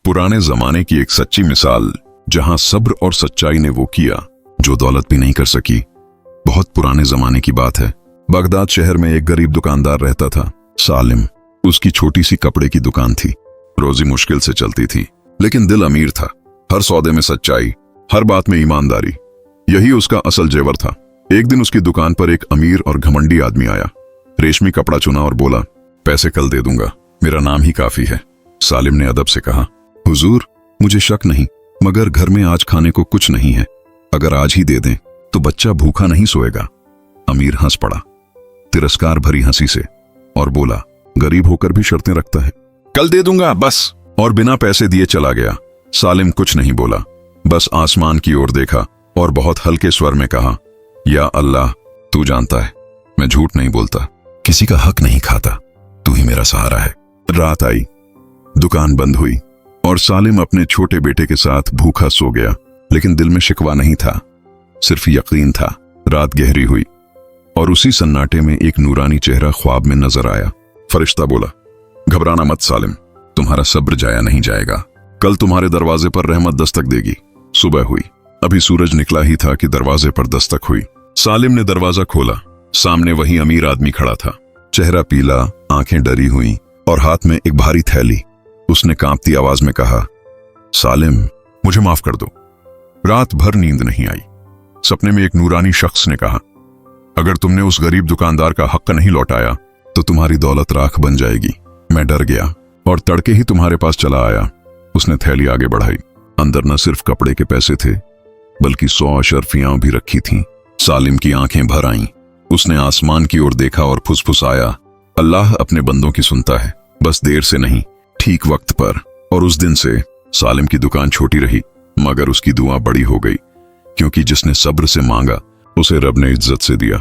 पुराने जमाने की एक सच्ची मिसाल, जहां सब्र और सच्चाई ने वो किया जो दौलत भी नहीं कर सकी। बहुत पुराने जमाने की बात है। बगदाद शहर में एक गरीब दुकानदार रहता था, सालिम। उसकी छोटी सी कपड़े की दुकान थी। रोजी मुश्किल से चलती थी, लेकिन दिल अमीर था। हर सौदे में सच्चाई, हर बात में ईमानदारी, यही उसका असल जेवर था। एक दिन उसकी दुकान पर एक अमीर और घमंडी आदमी आया। रेशमी कपड़ा चुना और बोला, पैसे कल दे दूंगा, मेरा नाम ही काफी है। सालिम ने अदब से कहा, हुजूर, मुझे शक नहीं, मगर घर में आज खाने को कुछ नहीं है। अगर आज ही दे दें तो बच्चा भूखा नहीं सोएगा। अमीर हंस पड़ा, तिरस्कार भरी हंसी से, और बोला, गरीब होकर भी शर्तें रखता है, कल दे दूंगा बस। और बिना पैसे दिए चला गया। सालिम कुछ नहीं बोला, बस आसमान की ओर देखा और बहुत हल्के स्वर में कहा, या अल्लाह, तू जानता है मैं झूठ नहीं बोलता, किसी का हक नहीं खाता, तू ही मेरा सहारा है। रात आई, दुकान बंद हुई और सालिम अपने छोटे बेटे के साथ भूखा सो गया। लेकिन दिल में शिकवा नहीं था, सिर्फ यकीन था। रात गहरी हुई और उसी सन्नाटे में एक नूरानी चेहरा ख्वाब में नजर आया। फरिश्ता बोला, घबराना मत सालिम, तुम्हारा सब्र जाया नहीं जाएगा। कल तुम्हारे दरवाजे पर रहमत दस्तक देगी। सुबह हुई, अभी सूरज निकला ही था कि दरवाजे पर दस्तक हुई। सालिम ने दरवाजा खोला। सामने वही अमीर आदमी खड़ा था, चेहरा पीला, आंखें डरी हुई और हाथ में एक भारी थैली। उसने कांपती आवाज में कहा, सालिम, मुझे माफ कर दो, रात भर नींद नहीं आई। सपने में एक नूरानी शख्स ने कहा, अगर तुमने उस गरीब दुकानदार का हक नहीं लौटाया तो तुम्हारी दौलत राख बन जाएगी। मैं डर गया और तड़के ही तुम्हारे पास चला आया। उसने थैली आगे बढ़ाई। अंदर न सिर्फ कपड़े के पैसे थे, बल्कि 100 अशरफियां भी रखी थीं। सालिम की आंखें भर आईं। उसने आसमान की ओर देखा और फुसफुसाया, अल्लाह अपने बंदों की सुनता है, बस देर से नहीं, ठीक वक्त पर। और उस दिन से सालिम की दुकान छोटी रही, मगर उसकी दुआ बड़ी हो गई, क्योंकि जिसने सब्र से मांगा उसे रब ने इज्जत से दिया।